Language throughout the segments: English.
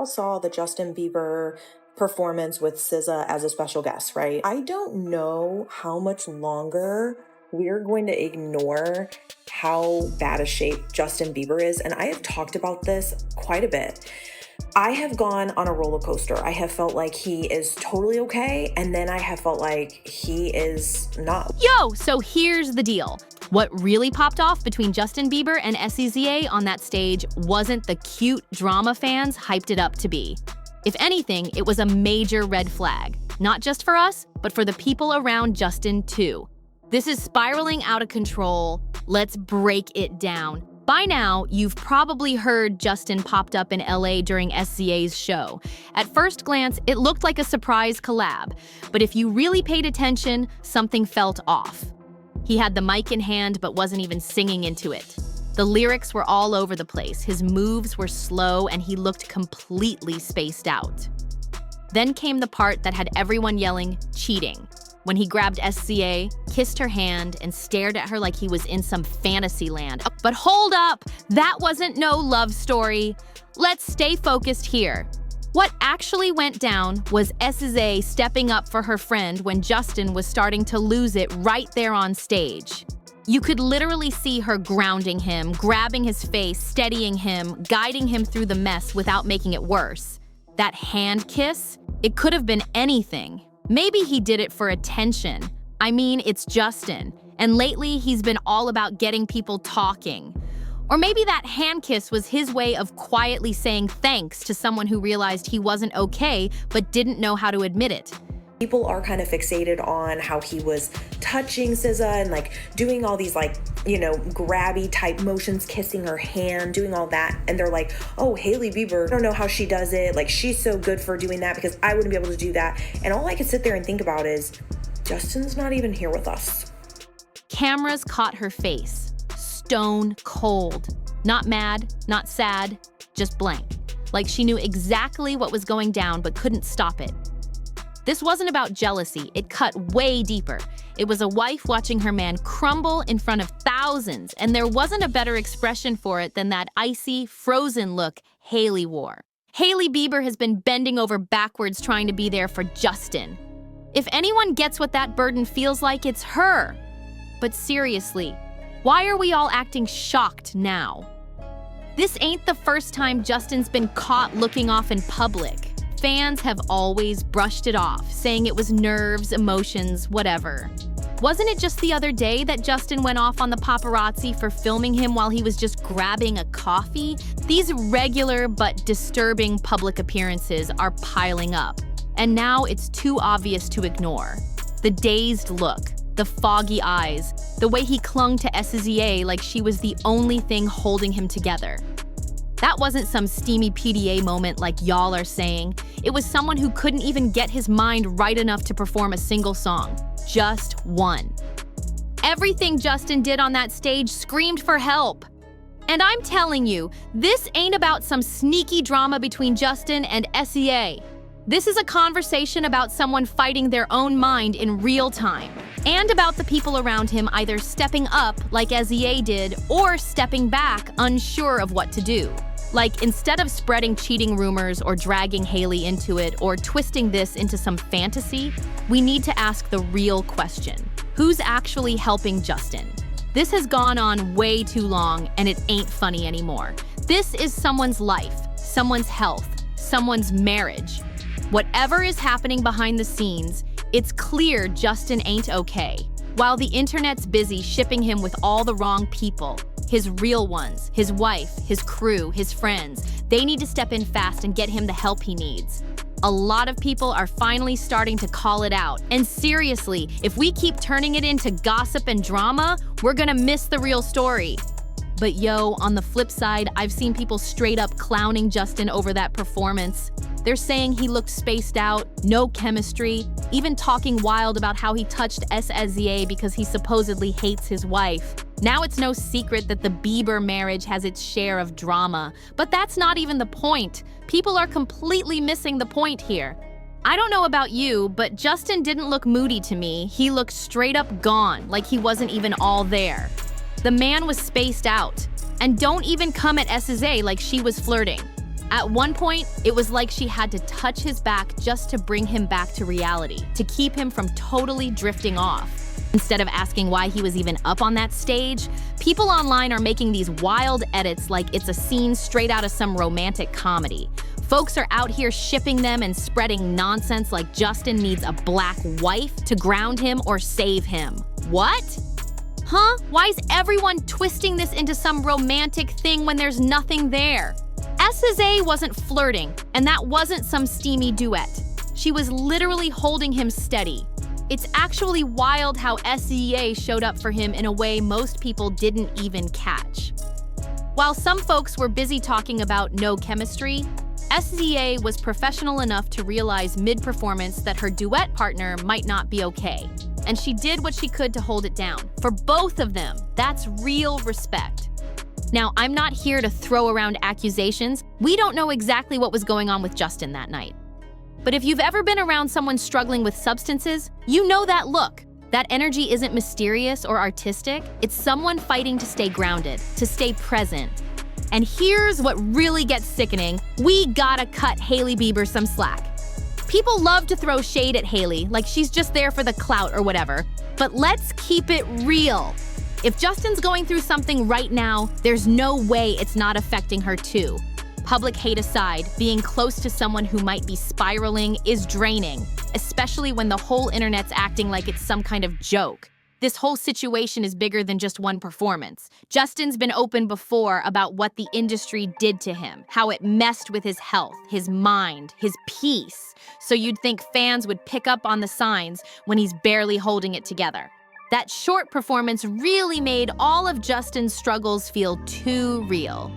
all saw the Justin Bieber performance with SZA as a special guest, right? I don't know how much longer we're going to ignore how bad a shape Justin Bieber is. And I have talked about this quite a bit. I have gone on a roller coaster. I have felt like he is totally okay, and then I have felt like he is not. So here's the deal. What really popped off between Justin Bieber and SZA on that stage wasn't the cute drama fans hyped it up to be. If anything, it was a major red flag, not just for us, but for the people around Justin too. This is spiraling out of control. Let's break it down. By now, you've probably heard Justin popped up in LA during SZA's show. At first glance, it looked like a surprise collab, but if you really paid attention, something felt off. He had the mic in hand but wasn't even singing into it. The lyrics were all over the place, his moves were slow, and he looked completely spaced out. Then came the part that had everyone yelling, cheating. When he grabbed SZA, kissed her hand, and stared at her like he was in some fantasy land. But hold up, that wasn't no love story. Let's stay focused here. What actually went down was SZA stepping up for her friend when Justin was starting to lose it right there on stage. You could literally see her grounding him, grabbing his face, steadying him, guiding him through the mess without making it worse. That hand kiss, it could have been anything. Maybe he did it for attention. I mean, it's Justin, and lately he's been all about getting people talking. Or maybe that hand kiss was his way of quietly saying thanks to someone who realized he wasn't okay but didn't know how to admit it. People are kind of fixated on how he was touching SZA and like doing all these grabby type motions, kissing her hand, doing all that. And they're like, oh, Hailey Bieber, I don't know how she does it. Like, she's so good for doing that because I wouldn't be able to do that. And all I could sit there and think about is, Justin's not even here with us. Cameras caught her face, stone cold. Not mad, not sad, just blank. Like she knew exactly what was going down but couldn't stop it. This wasn't about jealousy, it cut way deeper. It was a wife watching her man crumble in front of thousands, and there wasn't a better expression for it than that icy, frozen look Hailey wore. Hailey Bieber has been bending over backwards trying to be there for Justin. If anyone gets what that burden feels like, it's her. But seriously, why are we all acting shocked now? This ain't the first time Justin's been caught looking off in public. Fans have always brushed it off, saying it was nerves, emotions, whatever. Wasn't it just the other day that Justin went off on the paparazzi for filming him while he was just grabbing a coffee? These regular but disturbing public appearances are piling up, and now it's too obvious to ignore. The dazed look, the foggy eyes, the way he clung to SZA like she was the only thing holding him together. That wasn't some steamy PDA moment like y'all are saying. It was someone who couldn't even get his mind right enough to perform a single song. Just one. Everything Justin did on that stage screamed for help. And I'm telling you, this ain't about some sneaky drama between Justin and SZA. This is a conversation about someone fighting their own mind in real time. And about the people around him either stepping up, like SZA did, or stepping back, unsure of what to do. Like, instead of spreading cheating rumors or dragging Hailey into it or twisting this into some fantasy, we need to ask the real question. Who's actually helping Justin? This has gone on way too long, and it ain't funny anymore. This is someone's life, someone's health, someone's marriage. Whatever is happening behind the scenes, it's clear Justin ain't okay. While the internet's busy shipping him with all the wrong people, his real ones, his wife, his crew, his friends, they need to step in fast and get him the help he needs. A lot of people are finally starting to call it out. And seriously, if we keep turning it into gossip and drama, we're gonna miss the real story. But yo, on the flip side, I've seen people straight up clowning Justin over that performance. They're saying he looked spaced out, no chemistry, even talking wild about how he touched SZA because he supposedly hates his wife. Now it's no secret that the Bieber marriage has its share of drama, but that's not even the point. People are completely missing the point here. I don't know about you, but Justin didn't look moody to me. He looked straight up gone, like he wasn't even all there. The man was spaced out. And don't even come at SZA like she was flirting. At one point, it was like she had to touch his back just to bring him back to reality, to keep him from totally drifting off. Instead of asking why he was even up on that stage, people online are making these wild edits like it's a scene straight out of some romantic comedy. Folks are out here shipping them and spreading nonsense like Justin needs a black wife to ground him or save him. What? Huh? Why is everyone twisting this into some romantic thing when there's nothing there? SZA wasn't flirting, and that wasn't some steamy duet. She was literally holding him steady. It's actually wild how SZA showed up for him in a way most people didn't even catch. While some folks were busy talking about no chemistry, SZA was professional enough to realize mid-performance that her duet partner might not be okay. And she did what she could to hold it down. For both of them, that's real respect. Now, I'm not here to throw around accusations. We don't know exactly what was going on with Justin that night. But if you've ever been around someone struggling with substances, you know that look. That energy isn't mysterious or artistic. It's someone fighting to stay grounded, to stay present. And here's what really gets sickening. We gotta cut Hailey Bieber some slack. People love to throw shade at Hailey, like she's just there for the clout or whatever. But let's keep it real. If Justin's going through something right now, there's no way it's not affecting her too. Public hate aside, being close to someone who might be spiraling is draining, especially when the whole internet's acting like it's some kind of joke. This whole situation is bigger than just one performance. Justin's been open before about what the industry did to him, how it messed with his health, his mind, his peace. So you'd think fans would pick up on the signs when he's barely holding it together. That short performance really made all of Justin's struggles feel too real.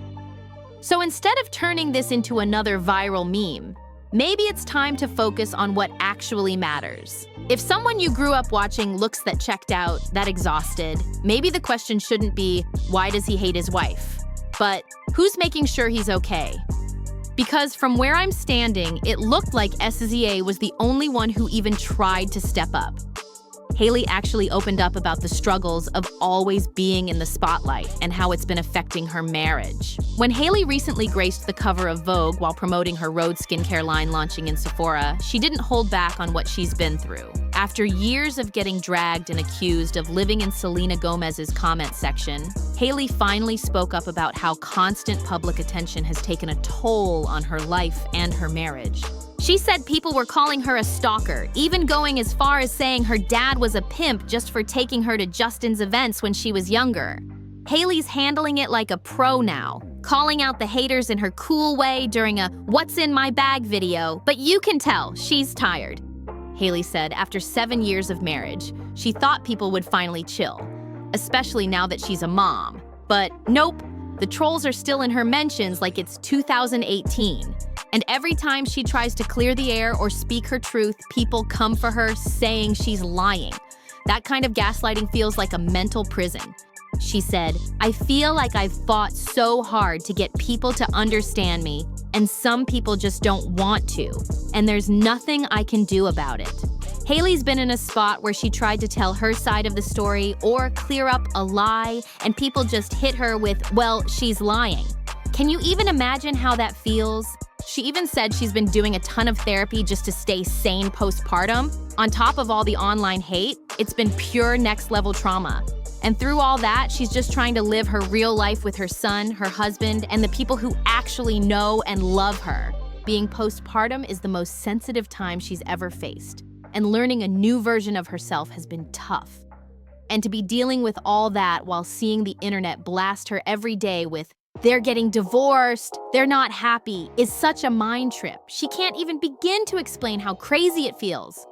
So instead of turning this into another viral meme, maybe it's time to focus on what actually matters. If someone you grew up watching looks that checked out, that exhausted, maybe the question shouldn't be, why does he hate his wife? But who's making sure he's okay? Because from where I'm standing, it looked like SZA was the only one who even tried to step up. Hailey actually opened up about the struggles of always being in the spotlight and how it's been affecting her marriage. When Hailey recently graced the cover of Vogue while promoting her Rhode skincare line launching in Sephora, she didn't hold back on what she's been through. After years of getting dragged and accused of living in Selena Gomez's comment section, Hailey finally spoke up about how constant public attention has taken a toll on her life and her marriage. She said people were calling her a stalker, even going as far as saying her dad was a pimp just for taking her to Justin's events when she was younger. Hailey's handling it like a pro now, calling out the haters in her cool way during a "What's in my bag" video, but you can tell she's tired. Hailey said after 7 years of marriage, she thought people would finally chill, especially now that she's a mom. But nope, the trolls are still in her mentions like it's 2018. And every time she tries to clear the air or speak her truth, people come for her saying she's lying. That kind of gaslighting feels like a mental prison. She said, "I feel like I've fought so hard to get people to understand me, and some people just don't want to, and there's nothing I can do about it." Hailey's been in a spot where she tried to tell her side of the story or clear up a lie, and people just hit her with, "Well, she's lying." Can you even imagine how that feels? She even said she's been doing a ton of therapy just to stay sane postpartum. On top of all the online hate, it's been pure next-level trauma. And through all that, she's just trying to live her real life with her son, her husband, and the people who actually know and love her. Being postpartum is the most sensitive time she's ever faced, and learning a new version of herself has been tough. And to be dealing with all that while seeing the internet blast her every day with "they're getting divorced, they're not happy," is such a mind trip. She can't even begin to explain how crazy it feels.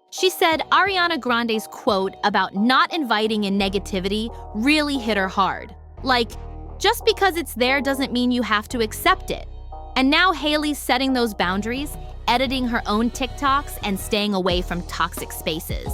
She said Ariana Grande's quote about not inviting in negativity really hit her hard. Like, just because it's there doesn't mean you have to accept it. And now Hailey's setting those boundaries, editing her own TikToks and staying away from toxic spaces.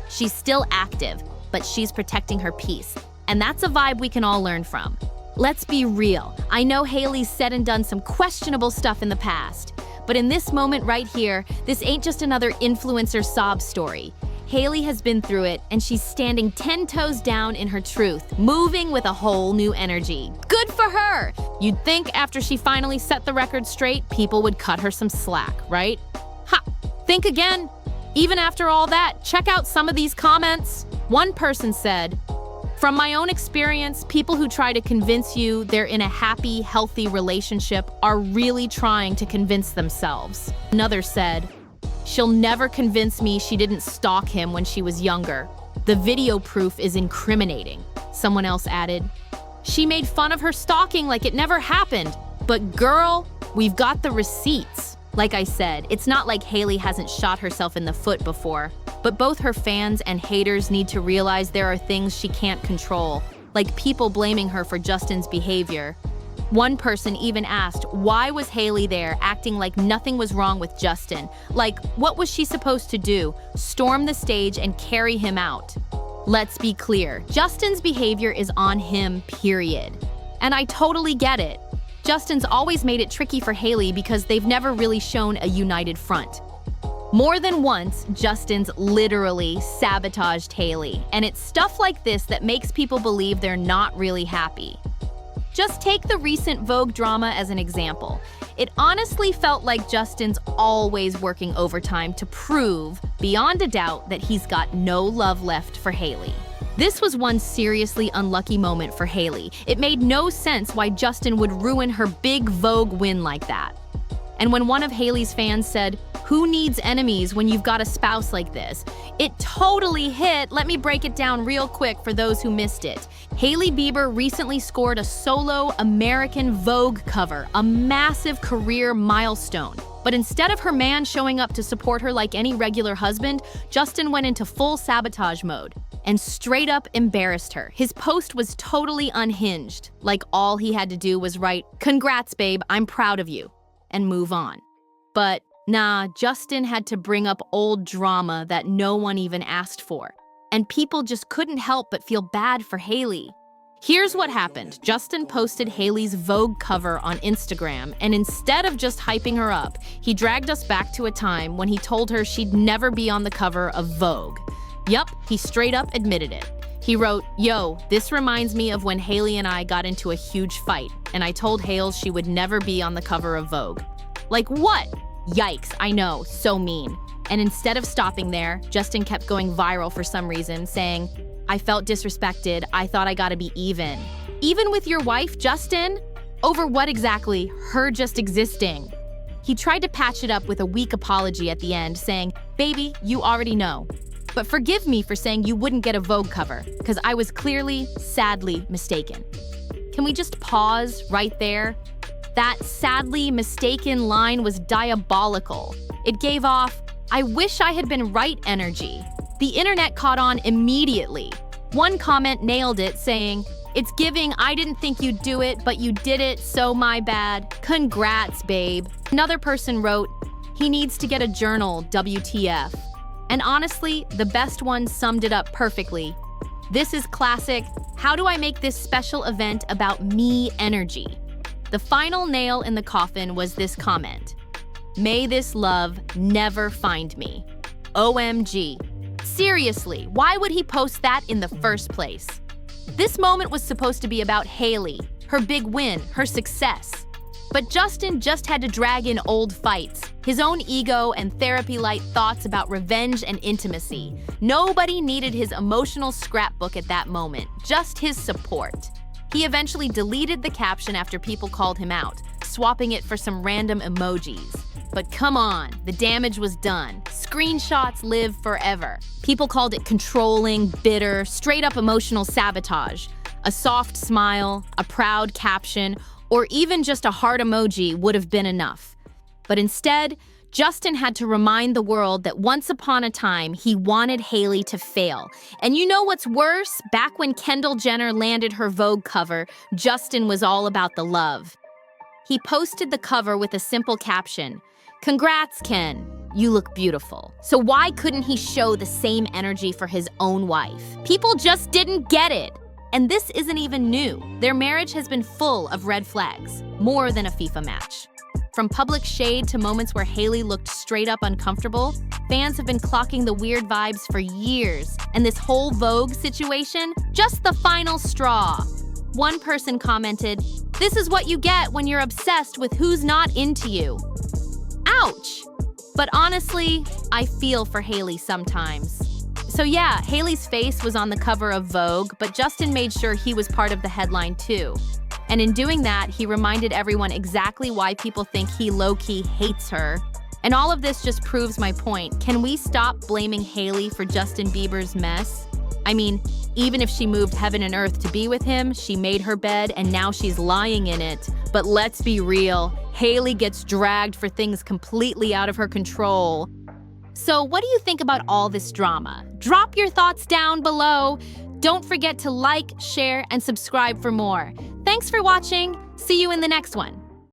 She's still active, but she's protecting her peace. And that's a vibe we can all learn from. Let's be real. I know Hailey's said and done some questionable stuff in the past, but in this moment right here, this ain't just another influencer sob story. Hailey has been through it, and she's standing 10 toes down in her truth, moving with a whole new energy. Good for her! You'd think after she finally set the record straight, people would cut her some slack, right? Ha! Think again. Even after all that, check out some of these comments. One person said, "From my own experience, people who try to convince you they're in a happy, healthy relationship are really trying to convince themselves." Another said, "She'll never convince me she didn't stalk him when she was younger. The video proof is incriminating." Someone else added, "She made fun of her stalking like it never happened. But girl, we've got the receipts." Like I said, it's not like Hailey hasn't shot herself in the foot before, but both her fans and haters need to realize there are things she can't control, like people blaming her for Justin's behavior. One person even asked, why was Hailey there acting like nothing was wrong with Justin? Like, what was she supposed to do? Storm the stage and carry him out? Let's be clear, Justin's behavior is on him, period. And I totally get it. Justin's always made it tricky for Hailey because they've never really shown a united front. More than once, Justin's literally sabotaged Hailey, and it's stuff like this that makes people believe they're not really happy. Just take the recent Vogue drama as an example. It honestly felt like Justin's always working overtime to prove, beyond a doubt, that he's got no love left for Hailey. This was one seriously unlucky moment for Hailey. It made no sense why Justin would ruin her big Vogue win like that. And when one of Hailey's fans said, "Who needs enemies when you've got a spouse like this?" it totally hit. Let me break it down real quick for those who missed it. Hailey Bieber recently scored a solo American Vogue cover, a massive career milestone. But instead of her man showing up to support her like any regular husband, Justin went into full sabotage mode and straight up embarrassed her. His post was totally unhinged, like all he had to do was write, "Congrats, babe, I'm proud of you," and move on. But nah, Justin had to bring up old drama that no one even asked for. And people just couldn't help but feel bad for Hailey. Here's what happened. Justin posted Hailey's Vogue cover on Instagram, and instead of just hyping her up, he dragged us back to a time when he told her she'd never be on the cover of Vogue. Yup, he straight up admitted it. He wrote, "Yo, this reminds me of when Hailey and I got into a huge fight, and I told Hales she would never be on the cover of Vogue." Like what? Yikes, I know, so mean. And instead of stopping there, Justin kept going viral for some reason, saying, "I felt disrespected, I thought I gotta be even." Even with your wife, Justin? Over what exactly? Her just existing. He tried to patch it up with a weak apology at the end, saying, "Baby, you already know. But forgive me for saying you wouldn't get a Vogue cover, because I was clearly, sadly mistaken." Can we just pause right there? That sadly mistaken line was diabolical. It gave off, "I wish I had been right" energy. The internet caught on immediately. One comment nailed it, saying, "It's giving, I didn't think you'd do it, but you did it, so my bad. Congrats, babe." Another person wrote, "He needs to get a journal, WTF." And honestly, the best one summed it up perfectly. "This is classic, how do I make this special event about me energy?" The final nail in the coffin was this comment, "May this love never find me. OMG. Seriously, why would he post that in the first place? This moment was supposed to be about Hailey, her big win, her success. But Justin just had to drag in old fights, his own ego and therapy-light thoughts about revenge and intimacy. Nobody needed his emotional scrapbook at that moment, just his support. He eventually deleted the caption after people called him out, swapping it for some random emojis. But come on, the damage was done. Screenshots live forever. People called it controlling, bitter, straight-up emotional sabotage. A soft smile, a proud caption, or even just a heart emoji would have been enough. But instead, Justin had to remind the world that once upon a time, he wanted Hailey to fail. And you know what's worse? Back when Kendall Jenner landed her Vogue cover, Justin was all about the love. He posted the cover with a simple caption, "Congrats, Ken. You look beautiful." So why couldn't he show the same energy for his own wife? People just didn't get it. And this isn't even new. Their marriage has been full of red flags, more than a FIFA match. From public shade to moments where Hailey looked straight up uncomfortable, fans have been clocking the weird vibes for years, and this whole Vogue situation, just the final straw. One person commented, "This is what you get when you're obsessed with who's not into you." Ouch! But honestly, I feel for Hailey sometimes. So yeah, Hailey's face was on the cover of Vogue, but Justin made sure he was part of the headline too. And in doing that, he reminded everyone exactly why people think he low-key hates her. And all of this just proves my point. Can we stop blaming Hailey for Justin Bieber's mess? I mean, even if she moved heaven and earth to be with him, she made her bed and now she's lying in it. But let's be real, Hailey gets dragged for things completely out of her control. So what do you think about all this drama? Drop your thoughts down below. Don't forget to like, share, and subscribe for more. Thanks for watching. See you in the next one.